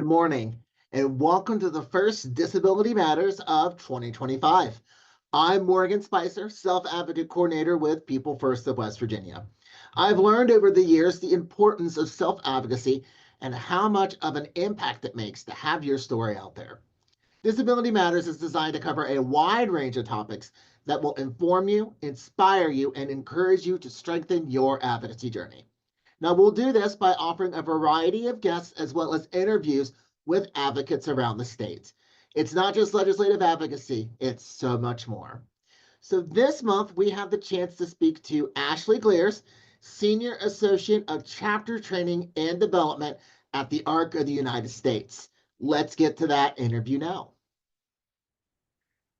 morning, and welcome to the first Disability Matters of 2025. I'm Morgan Spicer, Self-Advocate Coordinator with People First of West Virginia. I've learned over the years the importance of self-advocacy and how much of an impact it makes to have your story out there. Disability Matters is designed to cover a wide range of topics that will inform you, inspire you, and encourage you to strengthen your advocacy journey. Now, we'll do this by offering a variety of guests as well as interviews with advocates around the state. It's not just legislative advocacy, it's so much more. So this month, we have the chance to speak to Ashley Glears, Senior Associate of Chapter Training and Development at the ARC of the United States. Let's get to that interview now.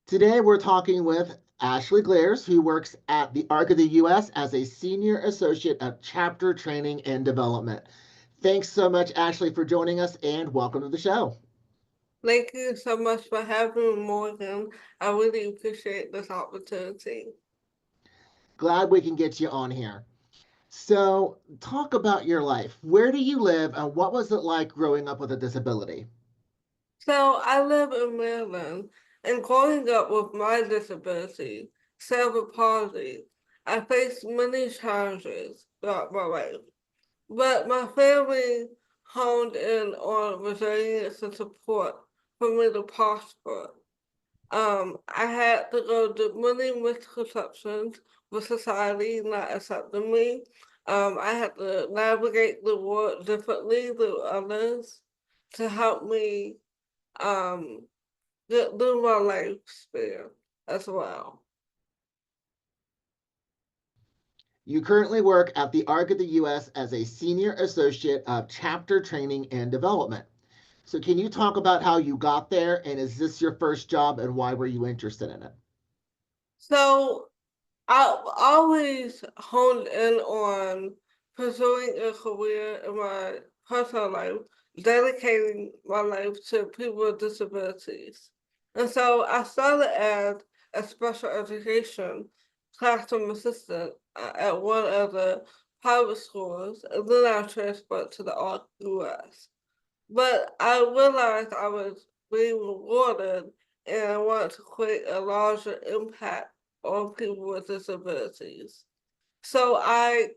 Today, we're talking with Ashley Glears, who works at the ARC of the U.S. as a Senior Associate of Chapter Training and Development. Thanks so much, Ashley, for joining us, and welcome to the show. Thank you so much for having me, Morgan. I really appreciate this opportunity. Glad we can get you on here. So, talk about your life. Where do you live, and what was it like growing up with a disability? So I live in Maryland, and growing up with my disability, cerebral palsy, I faced many challenges throughout my life. But my family honed in on resilience and support for me to prosper. I had to go through many misconceptions with society not accepting me. I had to navigate the world differently than others to help me um get through my lifespan as well. You currently work at the ARC of the U.S. as a Senior Associate of Chapter Training and Development. So, can you talk about how you got there, and is this your first job, and why were you interested in it? So I've always honed in on pursuing a career in my personal life, dedicating my life to people with disabilities. And so I started as a special education classroom assistant at one of the private schools, and then I transferred to the US. But I realized I was being rewarded and I wanted to create a larger impact on people with disabilities. So I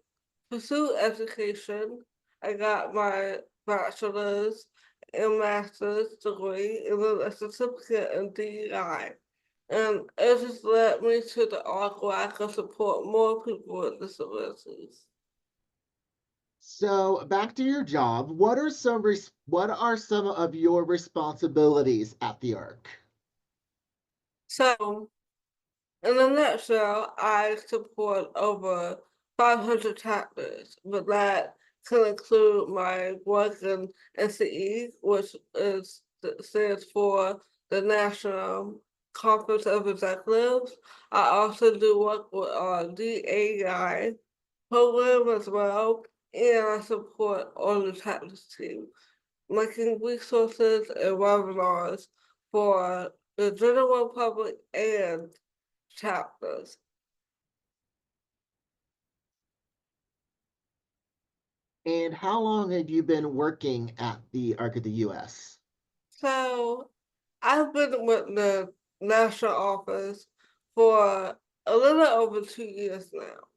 pursued education. I got my bachelor's and master's degree and then a certificate in DEI. And it just led me to the arc where I can support more people with disabilities. So, back to your job. What are some of your responsibilities at the ARC? So in a nutshell, I support over 500 chapters, but that can include my work in NCE, which stands for the National Conference of Executives. I also do work with DAI program as well, and I support all the chapters team, making resources and webinars for the general public and chapters. And how long have you been working at the ARC of the US? So I've been with the national office for a little over 2 years now.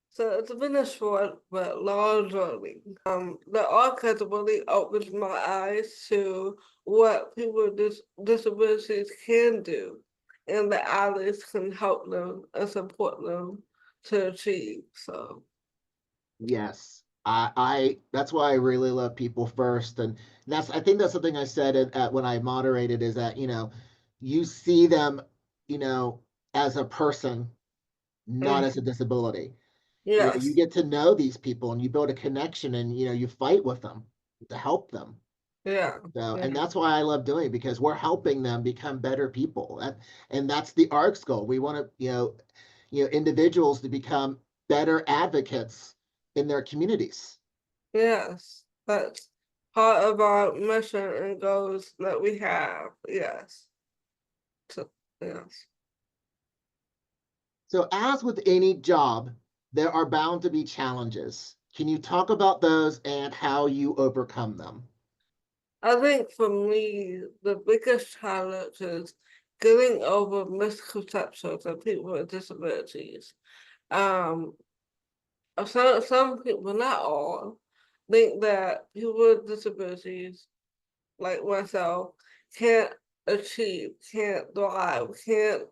So it's been a short but long journey. The arc has really opened my eyes to what people with disabilities can do, and the allies can help them and support them to achieve. So Yes. I that's why I really love people first. And I think that's something I said when I moderated is that, you see them, you know, as a person, not as a disability. You yes, get to know these people and you build a connection and, you fight with them to help them. yeah, So, yeah, and that's why I love doing it because we're helping them become better people. And that's the ARC's goal. We want to, individuals to become better advocates in their communities. yes. That's part of our mission and goals that we have. Yes. So, yes. So, as with any job, there are bound to be challenges. Can you talk about those and how you overcome them? I think for me, the biggest challenge is getting over misconceptions of people with disabilities. Um, some people, not all, think that people with disabilities, like myself, can't achieve, can't thrive, can't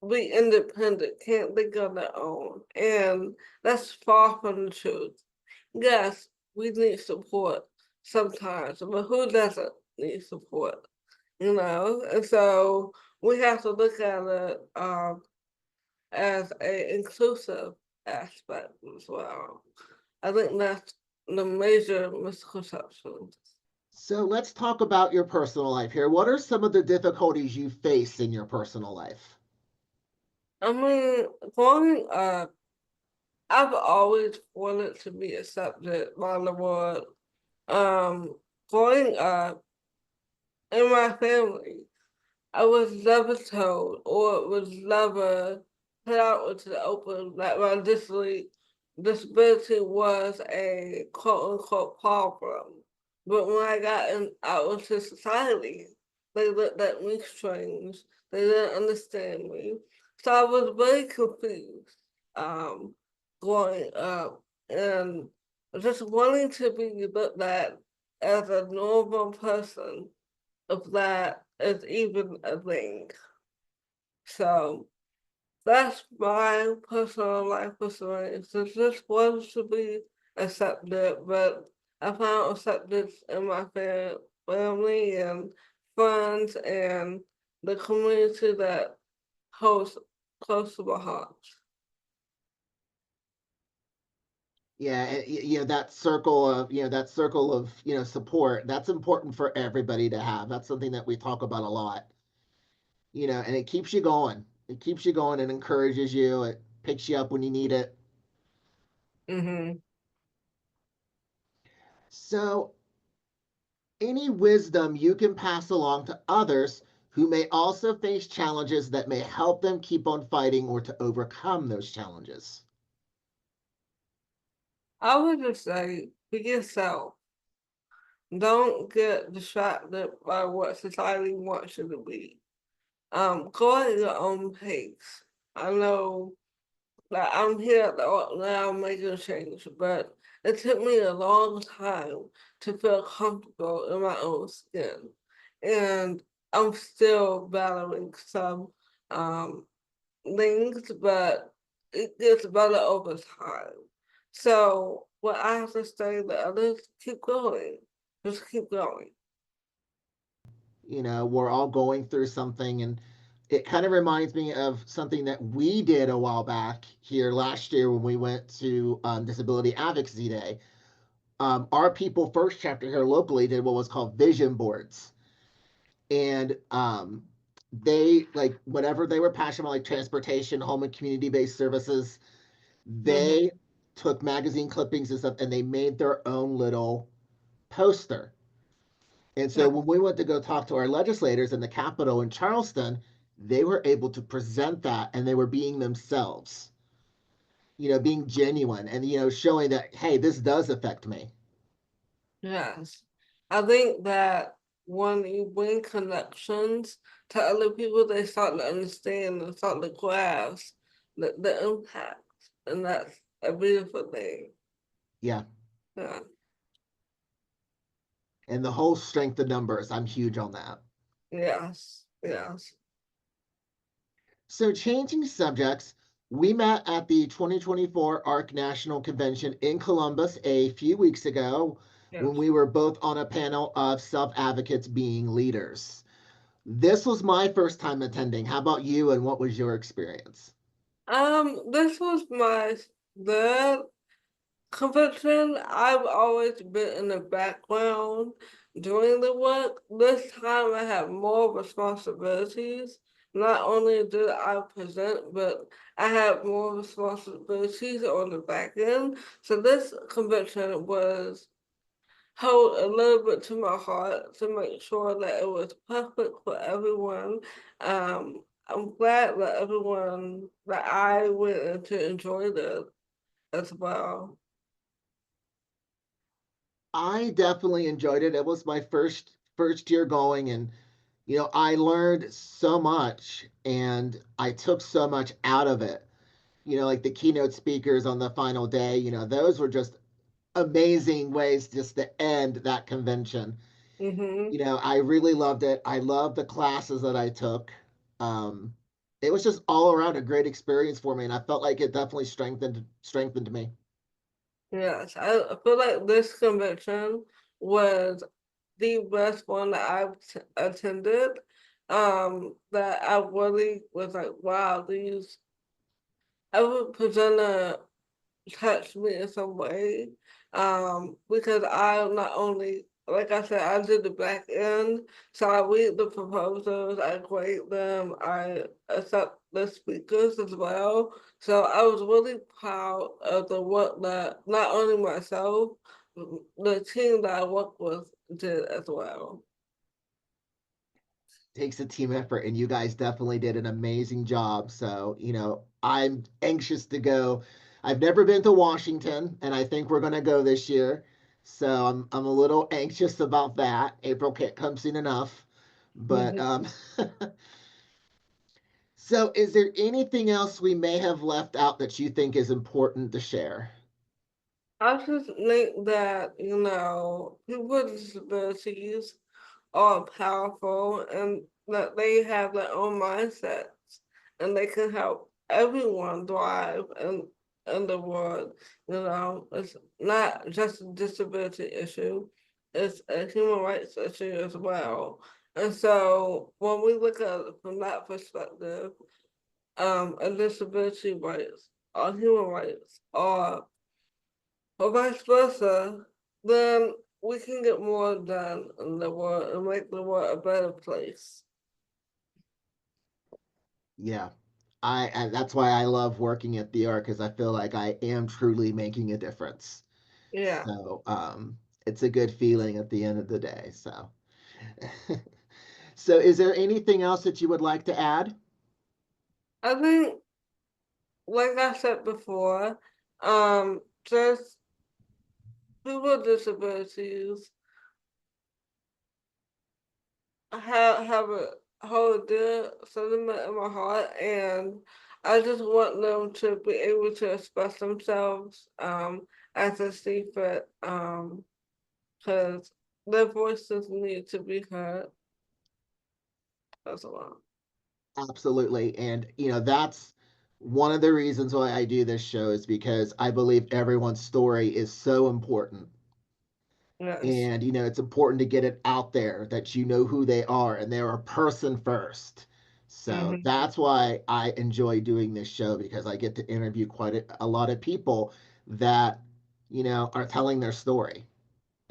be independent, can't think on their own. And that's far from the truth. Yes, we need support sometimes, but who doesn't need support? And so we have to look at it as a inclusive aspect as well. I think that's the major misconception. So let's talk about your personal life here. What are some of the difficulties you face in your personal life? I mean, growing up, I've always wanted to be accepted by the world. Growing up in my family, I was never told or was never put out into the open that my disability was a quote unquote problem. But when I got out into society, they looked at me strange. They didn't understand me. So I was very confused um, growing up and just wanting to be looked at as a normal person if that is even a thing. So that's my personal life experience. It just wants to be accepted, but I found acceptance in my family and friends and the community that holds close to my heart. Yeah, that circle of, support, that's important for everybody to have. That's something that we talk about a lot. And it keeps you going. It keeps you going and encourages you. It picks you up when you need it. Mm-hmm. So, any wisdom you can pass along to others who may also face challenges that may help them keep on fighting or to overcome those challenges? I would just say, be yourself. Don't get distracted by what society wants you to be. Go at your own pace. I know that I'm here at the art now making a change, but it took me a long time to feel comfortable in my own skin. And I'm still battling some um things, but it gets better over time. So what I have to say to others, keep going. Just keep going. We're all going through something, and it kind of reminds me of something that we did a while back here last year when we went to Disability Advocacy Day. Our People First chapter here locally did what was called vision boards. And they, like, whatever they were passionate about, like transportation, home and community based services, Mm-hmm. they took magazine clippings and stuff and they made their own little poster. And so Yeah. when we went to go talk to our legislators in the Capitol in Charleston, they were able to present that and they were being themselves, being genuine and, showing that, hey, this does affect me. Yes. I think that when you bring connections to other people, they start to understand and start to grasp the impact. And that's a beautiful thing. Yeah. Yeah. And the whole strength of numbers, I'm huge on that. Yes. Yes. So, changing subjects, we met at the 2024 ARC National Convention in Columbus a few weeks ago when Yes. we were both on a panel of self advocates being leaders. This was my first time attending. How about you, and what was your experience? This was my third convention. I've always been in the background doing the work. This time I have more responsibilities. Not only did I present, but I have more responsibilities on the back end. So this convention was held a little bit to my heart to make sure that it was perfect for everyone. I'm glad that everyone that I went in to enjoy this as well. I definitely enjoyed it. It was my first year going, and I learned so much and I took so much out of it. Like the keynote speakers on the final day, those were just amazing ways just to end that convention. Mm-hmm. I really loved it. I loved the classes that I took. Um, it was just all around a great experience for me, and I felt like it definitely strengthened me. Yes, I feel like this convention was the best one that I've attended. That I really was like, wow, these every presenter touched me in some way. Because I not only, like I said, I did the back end, so I read the proposals, I grade them, I accept the speakers as well. So I was really proud of the work that not only myself, the team that I work with did as well. Takes a team effort, and you guys definitely did an amazing job. So, I'm anxious to go. I've never been to Washington, and I think we're going to go this year. So I'm a little anxious about that. April can't come soon enough. But so is there anything else we may have left out that you think is important to share? I just think that, people with disabilities are powerful and that they have their own mindsets and they can help everyone thrive in the world. It's not just a disability issue, it's a human rights issue as well. And so when we look at it from that perspective, a disability rights or human rights or vice versa, then we can get more done in the world and make the world a better place. Yeah. And that's why I love working at the Arc, because I feel like I am truly making a difference. Yeah. So it's a good feeling at the end of the day. So so is there anything else that you would like to add? I think, like I said before, just people with disabilities have a hold dear sentiment in my heart, and I just want them to be able to express themselves as they see fit, because their voices need to be heard as well. Absolutely. And that's one of the reasons why I do this show, is because I believe everyone's story is so important. Yes. And it's important to get it out there that you know who they are and they're a person first. So Hmm. that's why I enjoy doing this show, because I get to interview quite a lot of people that are telling their story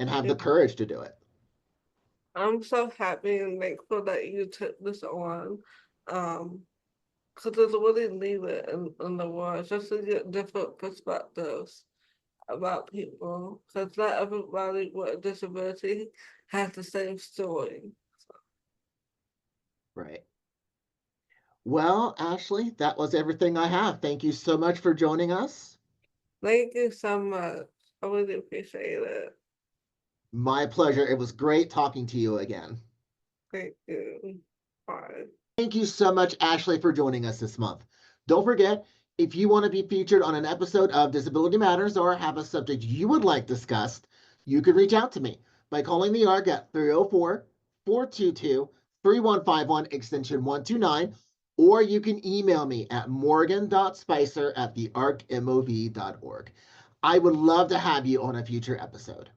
and have the courage to do it. I'm so happy and thankful that you took this on. Because it's really needed in the world just to get different perspectives about people. Because not everybody with a disability has the same story. Right. Well, Ashley, that was everything I have. Thank you so much for joining us. Thank you so much. I really appreciate it. My pleasure. It was great talking to you again. Thank you. Bye. Thank you so much, Ashley, for joining us this month. Don't forget, if you want to be featured on an episode of Disability Matters or have a subject you would like discussed, you can reach out to me by calling the ARC at 304-422-3151 extension 129, or you can email me at morgan.spicer@thearcmov.org. I would love to have you on a future episode.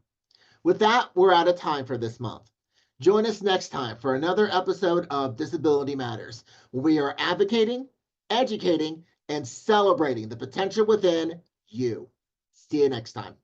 With that, we're out of time for this month. Join us next time for another episode of Disability Matters, where we are advocating, educating, and celebrating the potential within you. See you next time.